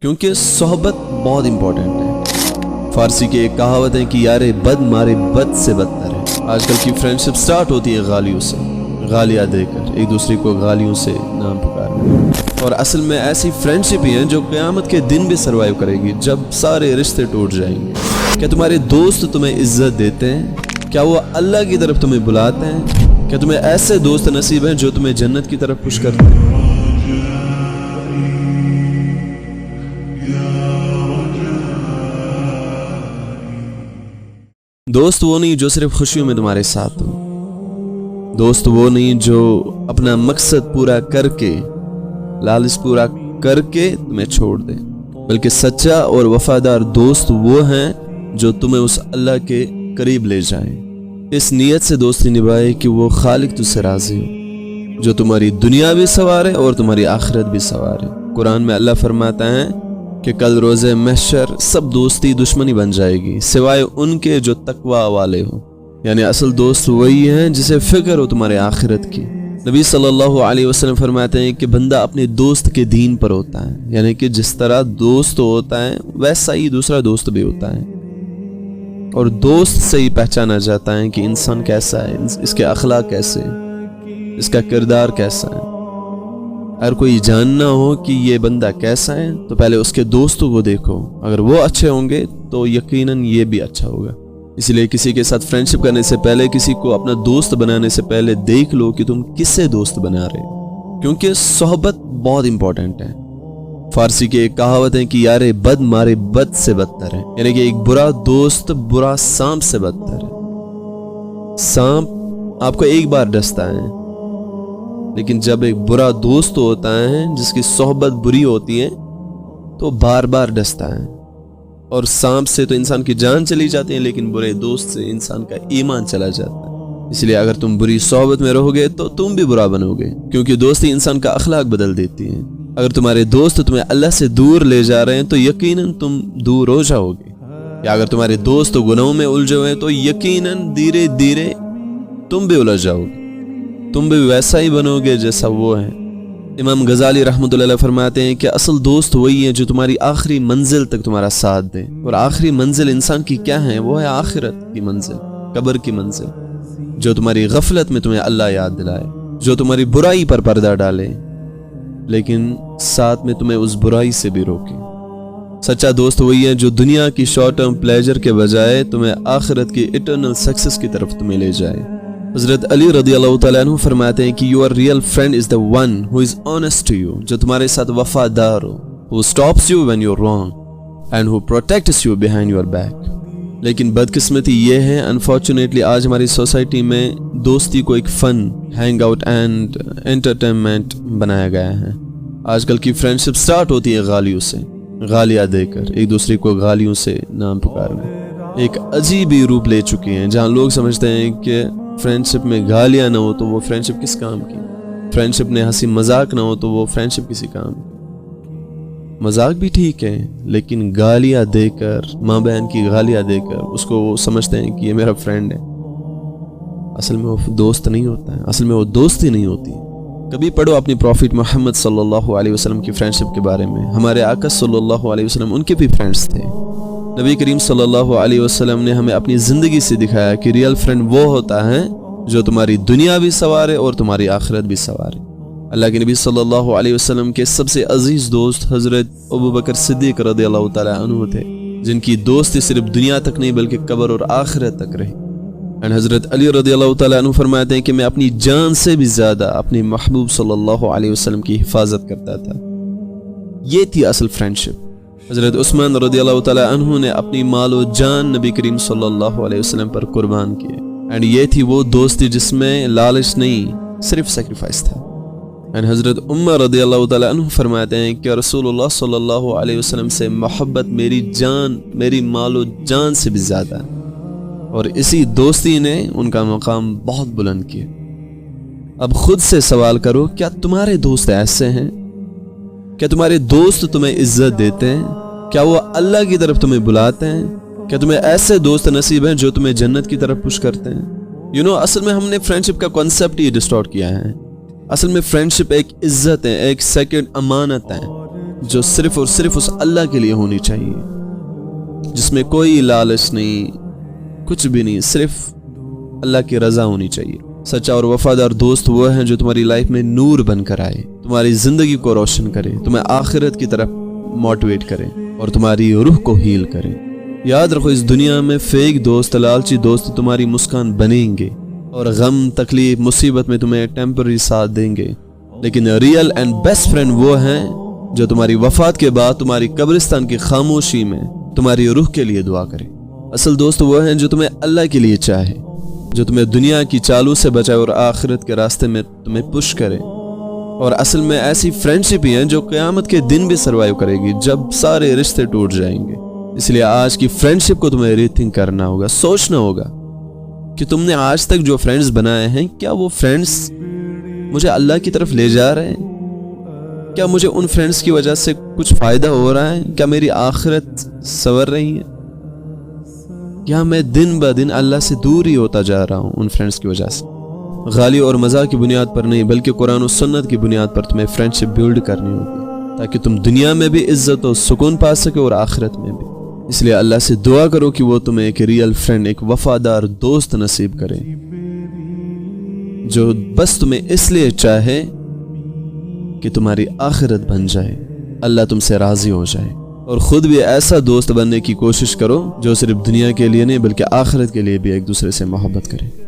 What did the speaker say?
کیونکہ صحبت بہت امپورٹنٹ ہے۔ فارسی کی ایک کہاوت ہے کہ یار بد مارے بد سے بدتر ہے۔ آج کل کی فرینڈشپ سٹارٹ ہوتی ہے گالیوں سے، گالیاں دے کر ایک دوسرے کو گالیوں سے نام پکارنا، اور اصل میں ایسی فرینڈشپ ہی ہیں جو قیامت کے دن بھی سروائیو کرے گی، جب سارے رشتے ٹوٹ جائیں گے۔ کیا تمہارے دوست تمہیں عزت دیتے ہیں؟ کیا وہ اللہ کی طرف تمہیں بلاتے ہیں؟ کیا تمہیں ایسے دوست نصیب ہیں جو تمہیں جنت کی طرف پش کرتے ہیں؟ دوست وہ نہیں جو صرف خوشیوں میں تمہارے ساتھ ہو، دوست وہ نہیں جو اپنا مقصد پورا کر کے، لالچ پورا کر کے تمہیں چھوڑ دے، بلکہ سچا اور وفادار دوست وہ ہیں جو تمہیں اس اللہ کے قریب لے جائیں، اس نیت سے دوستی نبھائے کہ وہ خالق تجھ سے راضی ہو، جو تمہاری دنیا بھی سنوارے اور تمہاری آخرت بھی سنوارے۔ قرآن میں اللہ فرماتا ہے کہ کل روز محشر سب دوستی دشمنی بن جائے گی سوائے ان کے جو تقوی والے ہوں، یعنی اصل دوست وہی ہیں جسے فکر ہو تمہارے آخرت کی۔ نبی صلی اللہ علیہ وسلم فرماتے ہیں کہ بندہ اپنے دوست کے دین پر ہوتا ہے، یعنی کہ جس طرح دوست ہوتا ہے ویسا ہی دوسرا دوست بھی ہوتا ہے، اور دوست سے ہی پہچانا جاتا ہے کہ انسان کیسا ہے، اس کے اخلاق کیسے، اس کا کردار کیسا ہے۔ اگر کوئی جاننا ہو کہ یہ بندہ کیسا ہے تو پہلے اس کے دوستوں کو دیکھو، اگر وہ اچھے ہوں گے تو یقیناً یہ بھی اچھا ہوگا۔ اس لیے کسی کے ساتھ فرینڈشپ کرنے سے پہلے، کسی کو اپنا دوست بنانے سے پہلے دیکھ لو کہ تم کس سے دوست بنا رہے ہو، کیونکہ صحبت بہت امپورٹنٹ ہے۔ فارسی کی ایک کہاوت ہے کہ یار بد مارے بد سے بدتر ہے، یعنی کہ ایک برا دوست برا سانپ سے بدتر ہے۔ سانپ آپ کو ایک بار ڈستا ہے، لیکن جب ایک برا دوست ہوتا ہے جس کی صحبت بری ہوتی ہے تو بار بار ڈستا ہے، اور سانپ سے تو انسان کی جان چلی جاتی ہے، لیکن برے دوست سے انسان کا ایمان چلا جاتا ہے۔ اس لیے اگر تم بری صحبت میں رہو گے تو تم بھی برا بنو گے، کیونکہ دوستی انسان کا اخلاق بدل دیتی ہے۔ اگر تمہارے دوست تمہیں اللہ سے دور لے جا رہے ہیں تو یقیناً تم دور ہو جاؤ گے، یا اگر تمہارے دوست گناہوں میں الجھے ہوئے ہیں تو یقیناً دھیرے دھیرے تم بھی الجھ جاؤ گے، تم بھی ویسا ہی بنو گے جیسا وہ ہے۔ امام غزالی رحمۃ اللہ علیہ فرماتے ہیں کہ اصل دوست وہی ہے جو تمہاری آخری منزل تک تمہارا ساتھ دے، اور آخری منزل انسان کی کیا ہے؟ وہ ہے آخرت کی منزل، قبر کی منزل، جو تمہاری غفلت میں تمہیں اللہ یاد دلائے، جو تمہاری برائی پر پردہ ڈالے لیکن ساتھ میں تمہیں اس برائی سے بھی روکے۔ سچا دوست وہی ہے جو دنیا کی شارٹ ٹرم پلیجر کے بجائے تمہیں آخرت کی ایٹرنل سکسس کی طرف تمہیں لے جائے۔ حضرت علی رضی اللہ تعالیٰ عنہ فرماتے ہیں کہ your real friend is the one who is honest to you، جو تمہارے ساتھ وفادار ہو، who stops you when you're wrong and who protects you behind your back۔ لیکن بدقسمتی یہ ہے انفارچونیٹلی آج ہماری سوسائٹی میں دوستی کو ایک فن، ہینگ آؤٹ اینڈ انٹرٹینمنٹ بنایا گیا ہے۔ آج کل کی فرینڈشپ سٹارٹ ہوتی ہے گالیوں سے، گالیاں دے کر ایک دوسرے کو گالیوں سے نام پکارنا، ایک عجیب ہی روپ لے چکی ہیں، جہاں لوگ سمجھتے ہیں کہ فرینڈشپ میں گالیاں نہ ہو تو وہ فرینڈشپ کس کام کی، فرینڈشپ میں ہنسی مذاق نہ ہو تو وہ فرینڈشپ کسی کام کی۔ مذاق بھی ٹھیک ہے، لیکن گالیاں دے کر، ماں بہن کی گالیاں دے کر اس کو وہ سمجھتے ہیں کہ یہ میرا فرینڈ ہے، اصل میں وہ دوست نہیں ہوتا ہے، اصل میں وہ دوستی نہیں ہوتی۔ کبھی پڑھو اپنی پروفٹ محمد صلی اللہ علیہ وسلم کی فرینڈشپ کے بارے میں۔ ہمارے آقا صلی اللہ علیہ وسلم ان کے بھی فرینڈس تھے۔ نبی کریم صلی اللہ علیہ وسلم نے ہمیں اپنی زندگی سے دکھایا کہ ریئل فرینڈ وہ ہوتا ہے جو تمہاری دنیا بھی سنوارے اور تمہاری آخرت بھی سنوارے۔ اللہ کے نبی صلی اللہ علیہ وسلم کے سب سے عزیز دوست حضرت ابوبکر صدیق رضی اللہ تعالیٰ عنہ تھے، جن کی دوستی صرف دنیا تک نہیں بلکہ قبر اور آخرت تک رہی۔ اور حضرت علی رضی اللہ تعالیٰ عنہ فرماتے ہیں کہ میں اپنی جان سے بھی زیادہ اپنے محبوب صلی اللہ علیہ وسلم کی حفاظت کرتا تھا۔ یہ تھی اصل فرینڈشپ۔ حضرت عثمان رضی اللہ تعالیٰ عنہ نے اپنی مال و جان نبی کریم صلی اللہ علیہ وسلم پر قربان کیے، اور یہ تھی وہ دوستی جس میں لالچ نہیں، صرف سیکریفائس تھا۔ اور حضرت عمر رضی اللہ تعالیٰ عنہ فرماتے ہیں کہ رسول اللہ صلی اللہ علیہ وسلم سے محبت میری جان، میری مال و جان سے بھی زیادہ ہے، اور اسی دوستی نے ان کا مقام بہت بلند کیا۔ اب خود سے سوال کرو، کیا تمہارے دوست ایسے ہیں؟ کیا تمہارے دوست تمہیں عزت دیتے ہیں؟ کیا وہ اللہ کی طرف تمہیں بلاتے ہیں؟ کیا تمہیں ایسے دوست نصیب ہیں جو تمہیں جنت کی طرف پش کرتے ہیں؟ اصل میں ہم نے فرینڈشپ کا کنسیپٹ ہی ڈسٹارٹ کیا ہے۔ اصل میں فرینڈشپ ایک عزت ہے، ایک سیکنڈ امانت ہے جو صرف اور صرف اس اللہ کے لیے ہونی چاہیے، جس میں کوئی لالچ نہیں، کچھ بھی نہیں، صرف اللہ کی رضا ہونی چاہیے۔ سچا اور وفادار دوست وہ ہیں جو تمہاری لائف میں نور بن کر آئے، تمہاری زندگی کو روشن کرے، تمہیں آخرت کی طرف موٹیویٹ کرے اور تمہاری روح کو ہیل کرے۔ یاد رکھو، اس دنیا میں فیک دوست، لالچی دوست تمہاری مسکان بنیں گے اور غم، تکلیف، مصیبت میں تمہیں ٹیمپرری ساتھ دیں گے، لیکن ریئل اینڈ بیسٹ فرینڈ وہ ہیں جو تمہاری وفات کے بعد تمہاری قبرستان کی خاموشی میں تمہاری روح کے لیے دعا کرے۔ اصل دوست وہ ہیں جو تمہیں اللہ کے لیے چاہے، جو تمہیں دنیا کی چالوں سے بچائے اور آخرت کے راستے میں تمہیں پش کرے۔ اور اصل میں ایسی فرینڈشپ ہی ہیں جو قیامت کے دن بھی سروائیو کرے گی، جب سارے رشتے ٹوٹ جائیں گے۔ اس لیے آج کی فرینڈشپ کو تمہیں ری تھنک کرنا ہوگا، سوچنا ہوگا کہ تم نے آج تک جو فرینڈز بنائے ہیں، کیا وہ فرینڈز مجھے اللہ کی طرف لے جا رہے ہیں؟ کیا مجھے ان فرینڈز کی وجہ سے کچھ فائدہ ہو رہا ہے؟ کیا میری آخرت سنور رہی ہے؟ یا میں دن بہ دن اللہ سے دور ہی ہوتا جا رہا ہوں ان فرینڈز کی وجہ سے؟ غالی اور مزاح کی بنیاد پر نہیں، بلکہ قرآن و سنت کی بنیاد پر تمہیں فرینڈشپ بیلڈ کرنی ہوگی، تاکہ تم دنیا میں بھی عزت و سکون پا سکے اور آخرت میں بھی۔ اس لیے اللہ سے دعا کرو کہ وہ تمہیں ایک ریئل فرینڈ، ایک وفادار دوست نصیب کرے، جو بس تمہیں اس لیے چاہے کہ تمہاری آخرت بن جائے، اللہ تم سے راضی ہو جائے۔ اور خود بھی ایسا دوست بننے کی کوشش کرو جو صرف دنیا کے لیے نہیں بلکہ آخرت کے لیے بھی ایک دوسرے سے محبت کرے۔